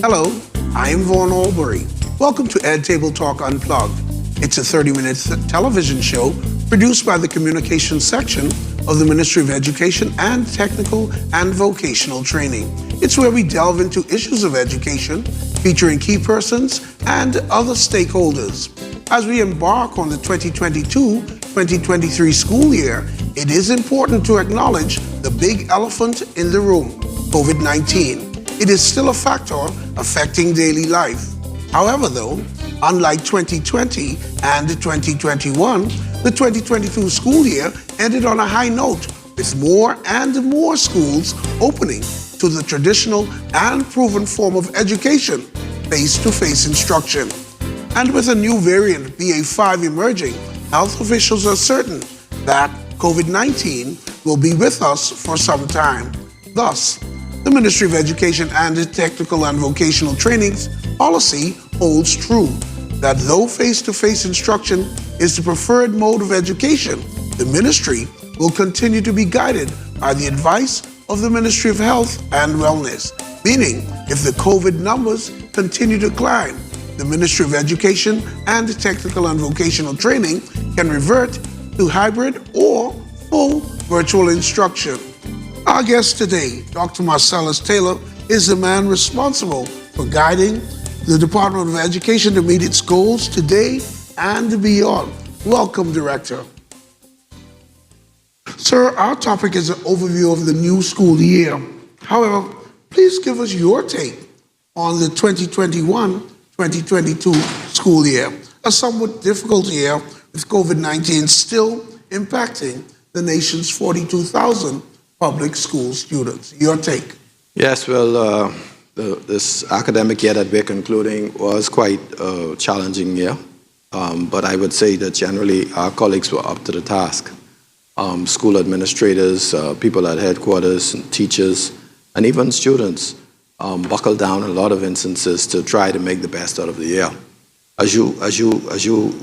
Hello, I am Vaughn Albury. Welcome to Ed Table Talk Unplugged. It's a 30-minute television show produced by the communications section of the Ministry of Education and Technical and Vocational Training. It's where we delve into issues of education, featuring key persons and other stakeholders. As we embark on the 2022-2023 school year, it is important to acknowledge the big elephant in the room, COVID-19. It is still a factor affecting daily life. However, though, unlike 2020 and 2021, the 2022 school year ended on a high note, with more and more schools opening to the traditional and proven form of education, face-to-face instruction. And with a new variant, BA.5, emerging, health officials are certain that COVID-19 will be with us for some time. Thus, the Ministry of Education and Technical and Vocational Training's policy holds true that though face-to-face instruction is the preferred mode of education, the ministry will continue to be guided by the advice of the Ministry of Health and Wellness, meaning if the COVID numbers continue to climb, the Ministry of Education and Technical and Vocational Training can revert to hybrid or full virtual instruction. Our guest today, Dr. Marcellus Taylor, is the man responsible for guiding the Department of Education to meet its goals today and beyond. Welcome, Director. Sir, our topic is an overview of the new school year. However, please give us your take on the 2021-2022 school year, a somewhat difficult year with COVID-19 still impacting the nation's 42,000 public school students. Your take? Yes, well, this academic year that we're concluding was quite a challenging year, but I would say that generally our colleagues were up to the task. School administrators, people at headquarters, and teachers, and even students buckled down in a lot of instances to try to make the best out of the year. As you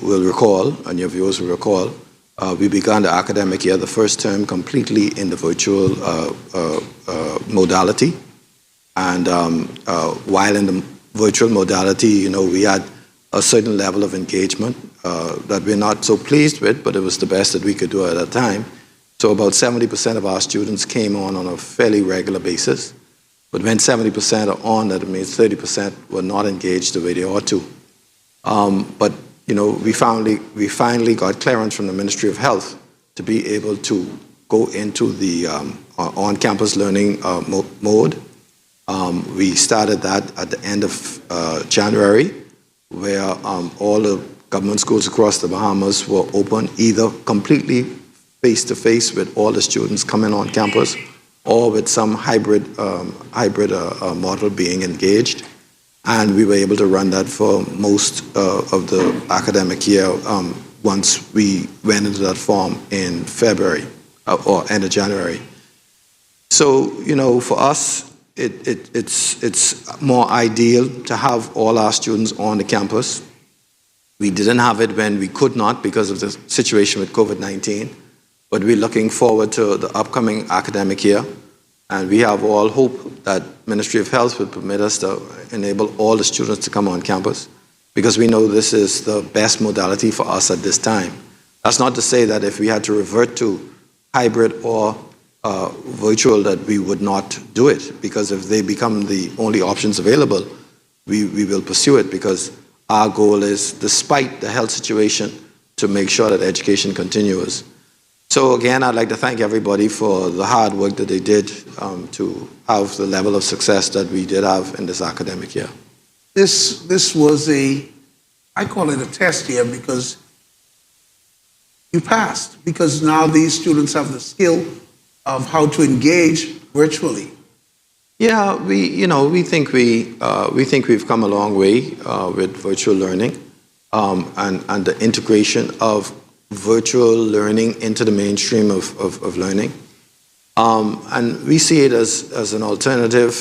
will recall, and your viewers will recall, we began the academic year, the first term, completely in the virtual modality. And while in the virtual modality, we had a certain level of engagement that we're not so pleased with, but it was the best that we could do at that time. So about 70% of our students came on a fairly regular basis. But when 70% are on, that means 30% were not engaged the way they ought to. But we finally got clearance from the Ministry of Health to be able to go into the on-campus learning mode. We started that at the end of January, where all the government schools across the Bahamas were open, either completely face-to-face with all the students coming on campus, or with some hybrid model being engaged. And we were able to run that for most of the academic year once we went into that form in February or end of January. So, for us, it's more ideal to have all our students on the campus. We didn't have it when we could not because of the situation with COVID-19, but we're looking forward to the upcoming academic year. And we have all hope that Ministry of Health will permit us to enable all the students to come on campus, because we know this is the best modality for us at this time. That's not to say that if we had to revert to hybrid or virtual that we would not do it, because if they become the only options available, we will pursue it, because our goal is, despite the health situation, to make sure that education continues. So again, I'd like to thank everybody for the hard work that they did to have the level of success that we did have in this academic year. This was I call it a test year, because you passed, because now these students have the skill of how to engage virtually. Yeah, we think we've come a long way with virtual learning and the integration of virtual learning into the mainstream of learning. And we see it as an alternative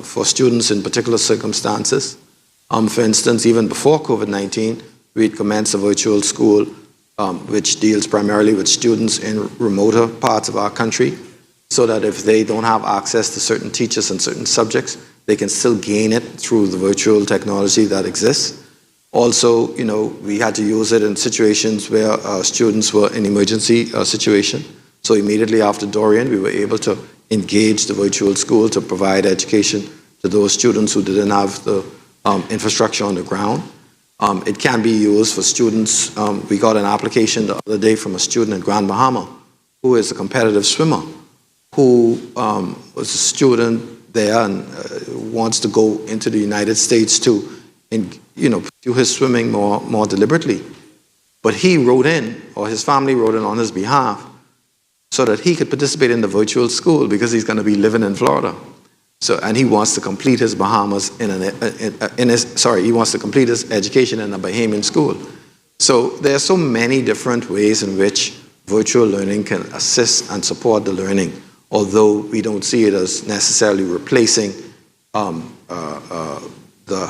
for students in particular circumstances. For instance, even before COVID-19, we'd commenced a virtual school which deals primarily with students in remoter parts of our country. so that if they don't have access to certain teachers and certain subjects, they can still gain it through the virtual technology that exists. Also, we had to use it in situations where students were in emergency situation. So immediately after Dorian, we were able to engage the virtual school to provide education to those students who didn't have the infrastructure on the ground. It can be used for students. We got an application the other day from a student in Grand Bahama who is a competitive swimmer, who was a student there and wants to go into the United States to pursue his swimming more deliberately. But he wrote in, or his family wrote in on his behalf, so that he could participate in the virtual school because he's going to be living in Florida. And he wants to complete his Bahamas he wants to complete his education in a Bahamian school. So there are so many different ways in which virtual learning can assist and support the learning, although we don't see it as necessarily replacing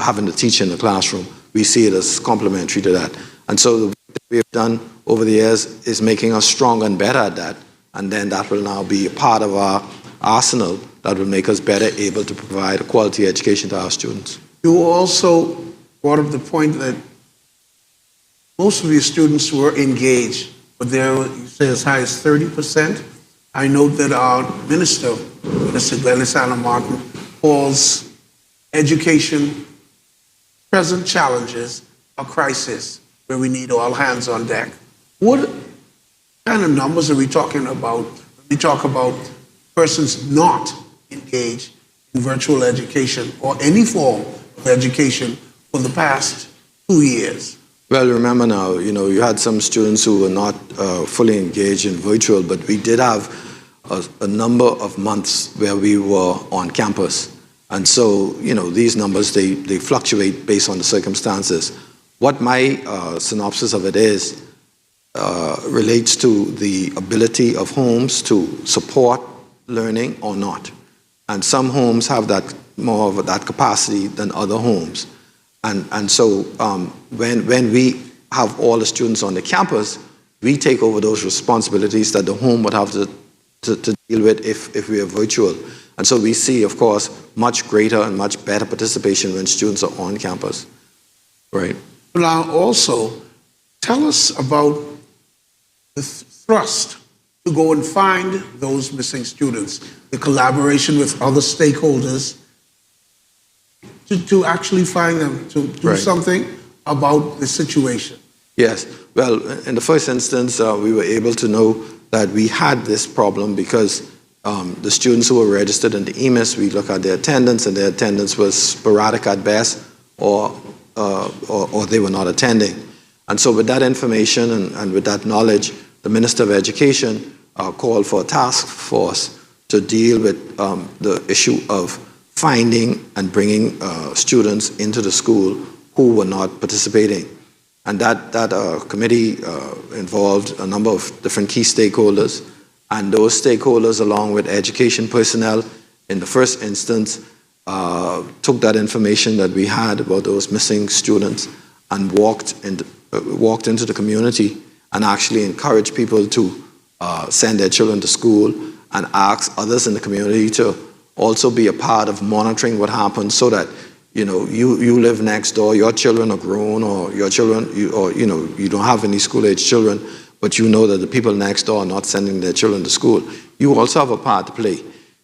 having to teach in the classroom. We see it as complementary to that. And so the work that we have done over the years is making us stronger and better at that. And then that will now be a part of our arsenal that will make us better able to provide a quality education to our students. You also brought up the point that most of your students were engaged, but there, you say, as high as 30%. I note that our Minister Glennis Anna Martin, calls education present challenges a crisis where we need all hands on deck. What kind of numbers are we talking about when we talk about persons not engaged in virtual education or any form of education for the past 2 years? Well, remember now, you had some students who were not fully engaged in virtual, but we did have a number of months where we were on campus. And so, these numbers, they fluctuate based on the circumstances. What my synopsis of it is, relates to the ability of homes to support learning or not. And some homes have that more of that capacity than other homes. And so when we have all the students on the campus, we take over those responsibilities that the home would have to deal with if we are virtual. And so we see, of course, much greater and much better participation when students are on campus. Right. Now also, tell us about the thrust to go and find those missing students, the collaboration with other stakeholders to actually find them, to do something about the situation. Yes. Well, in the first instance, we were able to know that we had this problem because the students who were registered in the EMIS, we look at their attendance, and their attendance was sporadic at best, or they were not attending. And so with that information and with that knowledge, the Minister of Education called for a task force to deal with the issue of finding and bringing students into the school who were not participating. And that committee involved a number of different key stakeholders, and those stakeholders, along with education personnel, in the first instance, took that information that we had about those missing students and walked into the community and actually encouraged people to send their children to school, and asked others in the community to also be a part of monitoring what happens, so that you live next door, your children are grown, or your children, you don't have any school-age children, but you know that the people next door are not sending their children to school. You also have a part to play,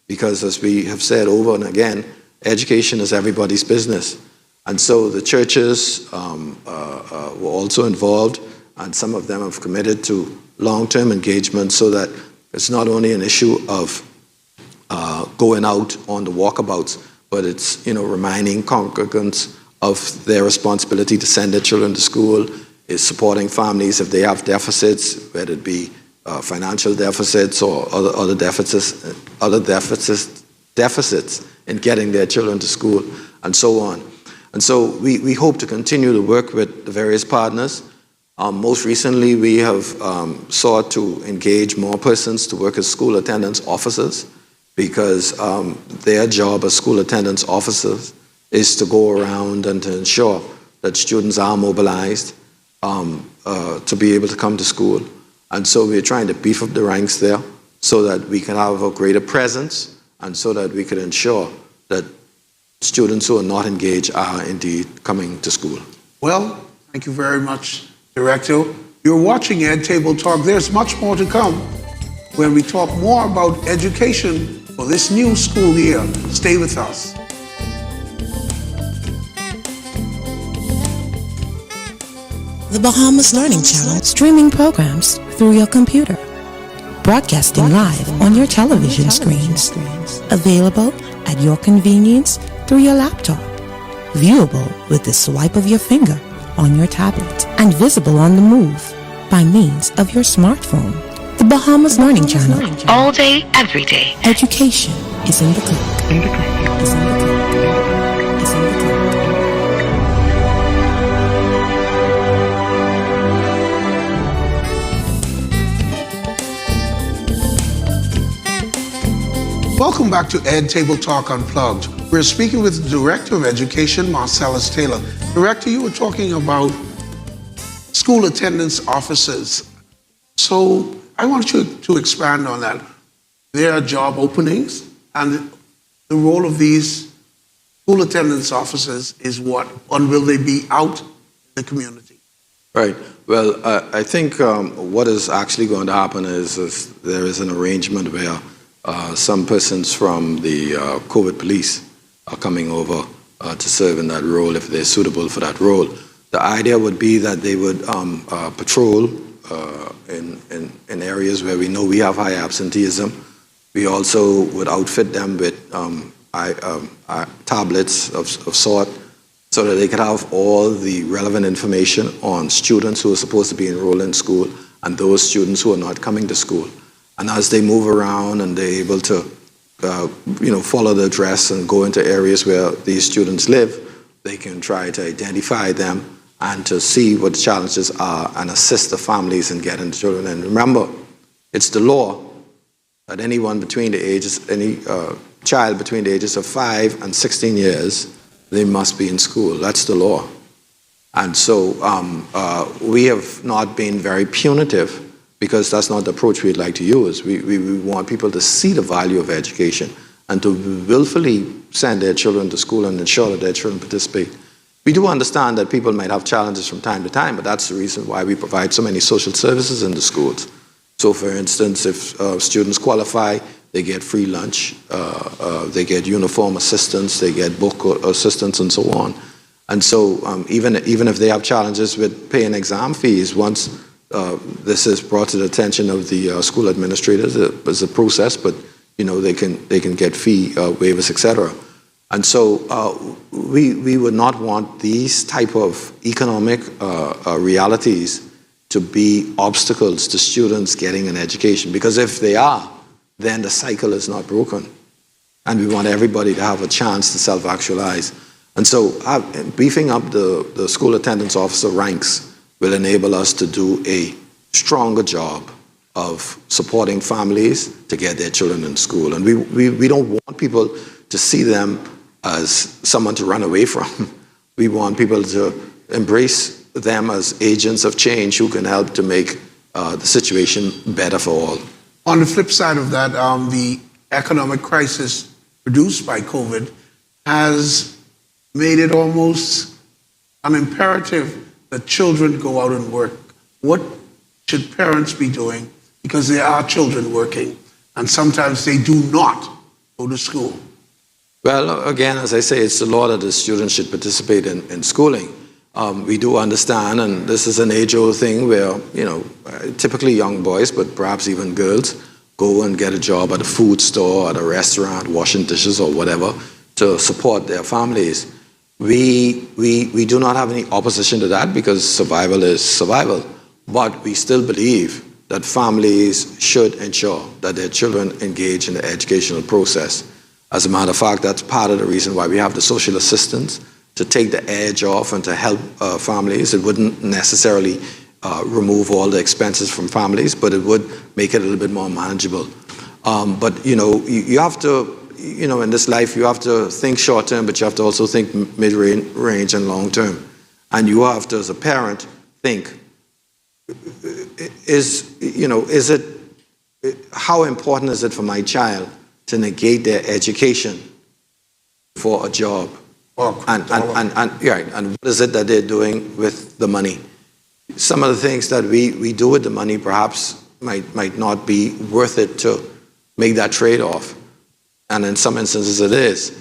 because as we have said over and again, education is everybody's business. And so the churches were also involved, and some of them have committed to long-term engagement, so that it's not only an issue of going out on the walkabouts, but it's reminding congregants of their responsibility to send their children to school, is supporting families if they have deficits, whether it be financial deficits or other deficits in getting their children to school, and so on. And so we hope to continue to work with the various partners. Most recently, we have sought to engage more persons to work as school attendance officers, because their job as school attendance officers is to go around and to ensure that students are mobilized to be able to come to school. And so we're trying to beef up the ranks there so that we can have a greater presence and so that we can ensure that students who are not engaged are indeed coming to school. Well, thank you very much, Director. You're watching Ed Table Talk. There's much more to come when we talk more about education for this new school year. Stay with us. The Bahamas Learning Channel, streaming programs through your computer, broadcasting live on your television screens, available at your convenience through your laptop, viewable with the swipe of your finger on your tablet, and visible on the move by means of your smartphone. The Bahamas Learning Channel. All day, every day. Education is in the click. Is in the click. Is in the click. Welcome back to Ed Table Talk Unplugged. We're speaking with the Director of Education, Marcellus Taylor. Director, you were talking about school attendance officers. So I want you to expand on that. There are job openings, and the role of these school attendance officers is what? And will they be out in the community? Right. Well, I think what is actually going to happen is there is an arrangement where some persons from the COVID police are coming over to serve in that role if they're suitable for that role. The idea would be that they would patrol in areas where we know we have high absenteeism. We also would outfit them with tablets of sort so that they could have all the relevant information on students who are supposed to be enrolled in school and those students who are not coming to school. And as they move around and they're able to follow the address and go into areas where these students live, they can try to identify them and to see what the challenges are and assist the families in getting the children. And remember, it's the law that any child between the ages of 5 and 16 years, they must be in school. That's the law. And so we have not been very punitive because that's not the approach we'd like to use. We want people to see the value of education and to willfully send their children to school and ensure that their children participate. We do understand that people might have challenges from time to time, but that's the reason why we provide so many social services in the schools. So for instance, if students qualify, they get free lunch, they get uniform assistance, they get book assistance and so on. And so even if they have challenges with paying exam fees, once this is brought to the attention of the school administrators as a process, but they can get fee waivers, etc. And so we would not want these type of economic realities to be obstacles to students getting an education, because if they are, then the cycle is not broken, and we want everybody to have a chance to self-actualize. And so beefing up the school attendance officer ranks will enable us to do a stronger job of supporting families to get their children in school. And we don't want people to see them as someone to run away from. We want people to embrace them as agents of change who can help to make the situation better for all. On the flip side of that, the economic crisis produced by COVID has made it almost an imperative that children go out and work. What should parents be doing? Because there are children working, and sometimes they do not go to school. Well, again, as I say, it's the law that the students should participate in schooling. We do understand, and this is an age-old thing where, typically young boys, but perhaps even girls, go and get a job at a food store, at a restaurant, washing dishes or whatever, to support their families. We do not have any opposition to that because survival is survival. But we still believe that families should ensure that their children engage in the educational process. As a matter of fact, that's part of the reason why we have the social assistance, to take the edge off and to help families. It wouldn't necessarily remove all the expenses from families, but it would make it a little bit more manageable. But you have to, in this life, you have to think short term, but you have to also think mid-range and long term. And you have to, as a parent, think, is how important is it for my child to negate their education for a job? And what is it that they're doing with the money? Some of the things that we do with the money perhaps might not be worth it to make that trade-off. And in some instances it is.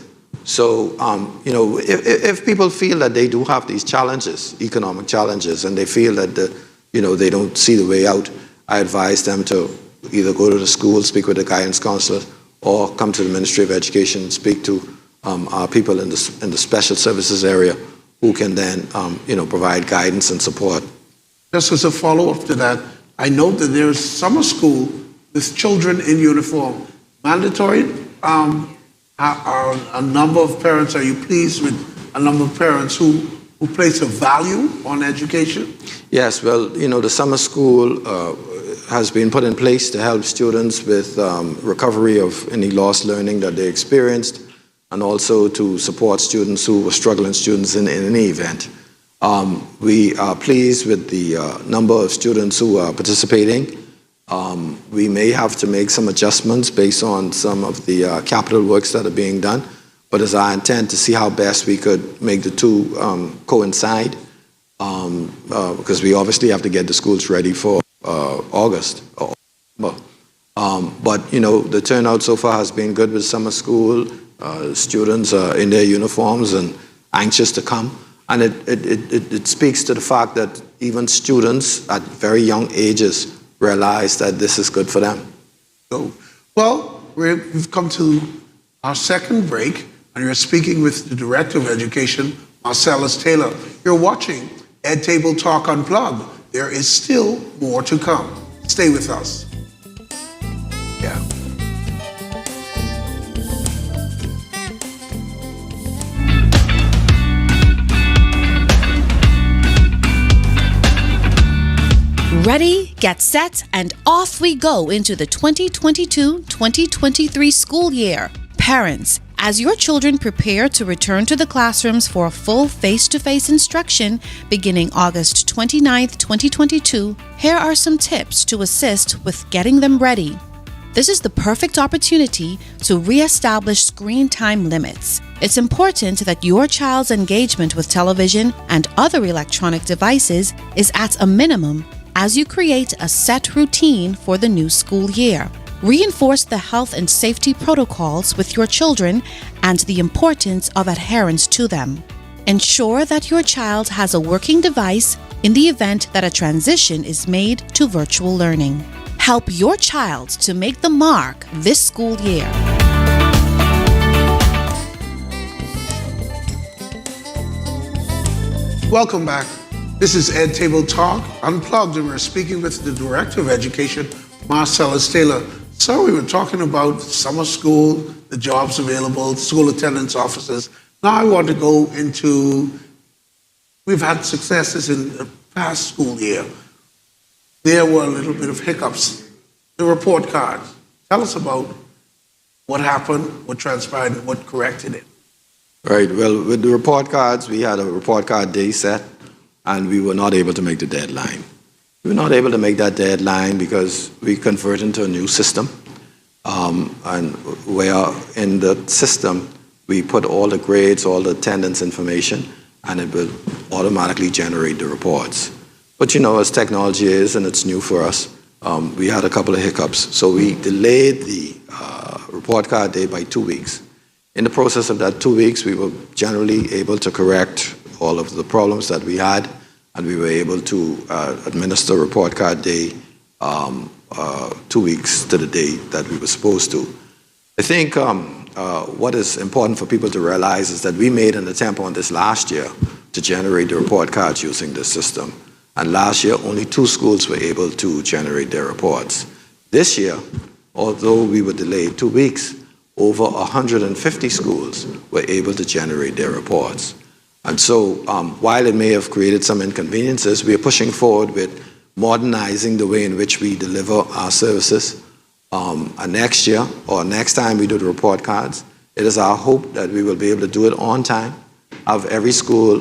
So, if people feel that they do have these challenges, economic challenges, and they feel that they don't see the way out, I advise them to either go to the school, speak with the guidance counselor, or come to the Ministry of Education and speak to our people in the special services area who can then provide guidance and support. Just as a follow-up to that, I know that there is summer school with children in uniform. Mandatory? A number of parents, are you pleased with a number of parents who place a value on education? Yes, well, the summer school has been put in place to help students with recovery of any lost learning that they experienced, and also to support students who were struggling students in any event. We are pleased with the number of students who are participating. We may have to make some adjustments based on some of the capital works that are being done, but it's our intent to see how best we could make the two coincide, because we obviously have to get the schools ready for August. But the turnout so far has been good with summer school. Students are in their uniforms and anxious to come. And it speaks to the fact that even students at very young ages realize that this is good for them. So, well, we've come to our second break, and you're speaking with the Director of Education, Marcellus Taylor. You're watching Ed Table Talk Unplugged. There is still more to come. Stay with us. Yeah. Ready, get set, and off we go into the 2022-2023 school year. Parents, as your children prepare to return to the classrooms for a full face-to-face instruction beginning August 29th, 2022, here are some tips to assist with getting them ready. This is the perfect opportunity to re-establish screen time limits. It's important that your child's engagement with television and other electronic devices is at a minimum as you create a set routine for the new school year. Reinforce the health and safety protocols with your children and the importance of adherence to them. Ensure that your child has a working device in the event that a transition is made to virtual learning. Help your child to make the mark this school year. Welcome back. This is Ed Table Talk Unplugged, and we're speaking with the Director of Education, Marcellus Taylor. So we were talking about summer school, the jobs available, school attendance officers. Now I want to go into, we've had successes in the past school year. There were a little bit of hiccups. The report cards. Tell us about what happened, what transpired, and what corrected it. Right, well, with the report cards, we had a report card day set, and we were not able to make the deadline. We were not able to make that deadline because we converted into a new system, and where in the system we put all the grades, all the attendance information, and it will automatically generate the reports. But as technology is, and it's new for us, we had a couple of hiccups. So we delayed the report card day by 2 weeks. In the process of that 2 weeks, we were generally able to correct all of the problems that we had, and we were able to administer report card day 2 weeks to the day that we were supposed to. I think what is important for people to realize is that we made an attempt on this last year to generate the report cards using this system. And last year, only 2 schools were able to generate their reports. This year, although we were delayed 2 weeks, over 150 schools were able to generate their reports. And so while it may have created some inconveniences, we are pushing forward with modernizing the way in which we deliver our services. And next year, or next time we do the report cards, it is our hope that we will be able to do it on time, have every school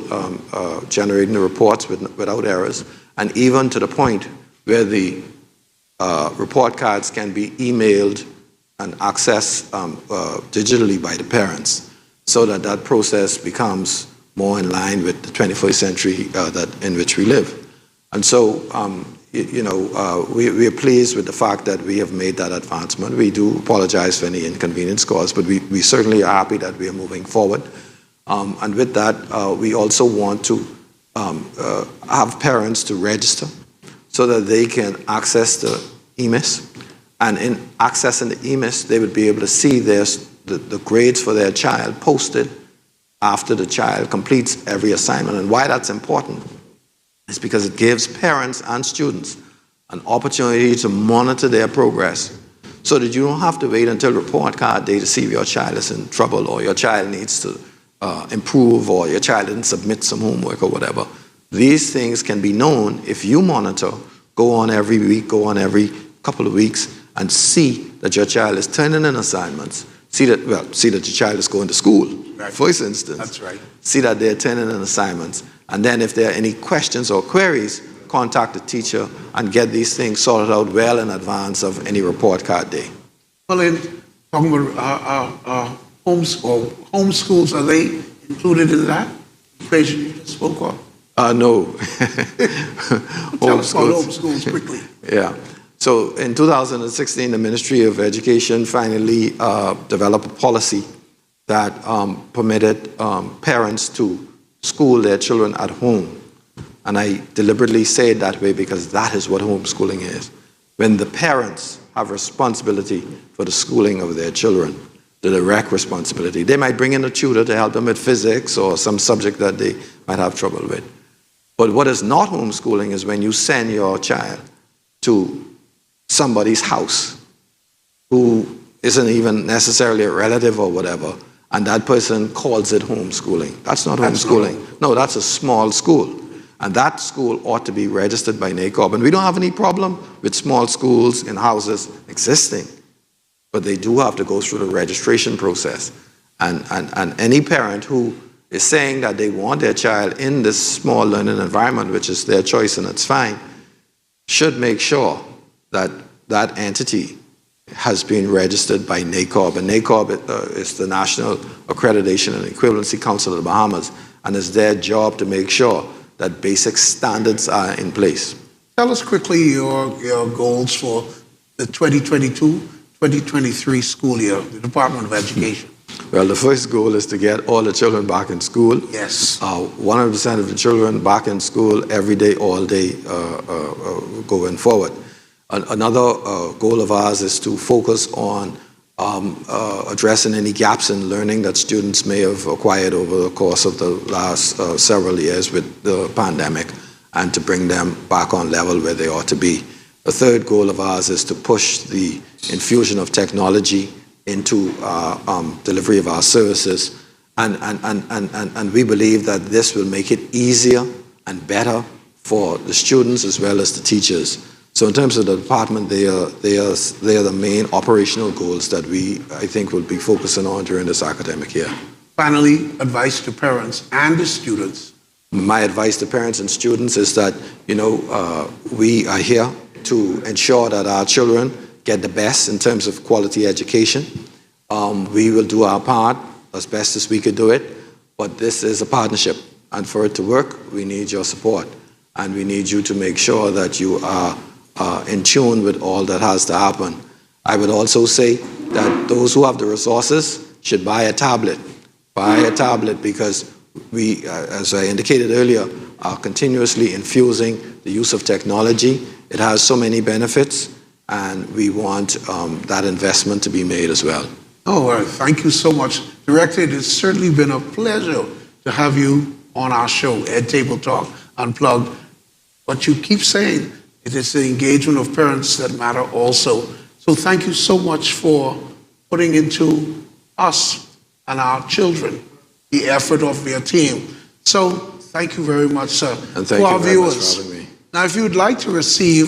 generating the reports without errors, and even to the point where the report cards can be emailed and accessed digitally by the parents, so that that process becomes more in line with the 21st century in which we live. And so, we are pleased with the fact that we have made that advancement. We do apologize for any inconvenience caused, but we certainly are happy that we are moving forward. And with that, we also want to have parents to register so that they can access the EMIS. And in accessing the EMIS, they would be able to see the grades for their child posted after the child completes every assignment. And why that's important is because it gives parents and students an opportunity to monitor their progress, so that you don't have to wait until report card day to see if your child is in trouble, or your child needs to improve, or your child didn't submit some homework or whatever. These things can be known if you monitor, go on every week, go on every couple of weeks, and see that your child is turning in assignments. See that your child is going to school, right. First instance. That's right. See that they're turning in assignments. And then if there are any questions or queries, contact the teacher and get these things sorted out well in advance of any report card day. Well, in talking about homeschools, are they included in that equation you just spoke of? No. Tell us about homeschools quickly. Yeah. So in 2016, the Ministry of Education finally developed a policy that permitted parents to school their children at home. And I deliberately say it that way because that is what homeschooling is. When the parents have responsibility for the schooling of their children, the direct responsibility. They might bring in a tutor to help them with physics or some subject that they might have trouble with. But what is not homeschooling is when you send your child to somebody's house who isn't even necessarily a relative or whatever, and that person calls it homeschooling. That's not homeschooling. No, that's a small school. And that school ought to be registered by NACOB. And we don't have any problem with small schools in houses existing, but they do have to go through the registration process. And any parent who is saying that they want their child in this small learning environment, which is their choice and it's fine, should make sure that that entity has been registered by NACOB. And NACOB is the National Accreditation and Equivalency Council of the Bahamas, and it's their job to make sure that basic standards are in place. Tell us quickly your goals for the 2022-2023 school year, the Department of Education. Well, the first goal is to get all the children back in school. Yes. 100% of the children back in school every day, all day, going forward. Another goal of ours is to focus on addressing any gaps in learning that students may have acquired over the course of the last several years with the pandemic, and to bring them back on level where they ought to be. The third goal of ours is to push the infusion of technology into delivery of our services, and we believe that this will make it easier and better for the students as well as the teachers. So in terms of the department, they are the main operational goals that I think, will be focusing on during this academic year. Finally, advice to parents and the students. My advice to parents and students is that, we are here to ensure that our children get the best in terms of quality education. We will do our part as best as we could do it, but this is a partnership. And for it to work, we need your support. And we need you to make sure that you are in tune with all that has to happen. I would also say that those who have the resources should buy a tablet. Buy a tablet, because we, as I indicated earlier, are continuously infusing the use of technology. It has so many benefits, and we want that investment to be made as well. Oh, well, thank you so much. Director, it has certainly been a pleasure to have you on our show, Ed Table Talk Unplugged. But you keep saying it is the engagement of parents that matter also. So thank you so much for putting into us and our children the effort of your team. So thank you very much, sir. And thank you very much for having me. Now, if you would like to receive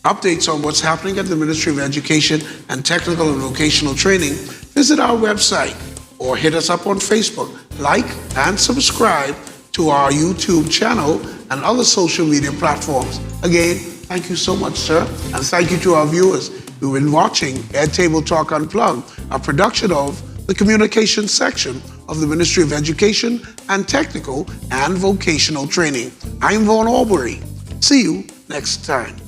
updates on what's happening at the Ministry of Education and Technical and Vocational Training, visit our website or hit us up on Facebook. Like and subscribe to our YouTube channel and other social media platforms. Again, Thank you so much, sir. And thank you to our viewers who've been watching Airtable Talk Unplugged, a production of the Communications section of the Ministry of Education and Technical and Vocational Training. I'm Vaughn Albury. See you next time.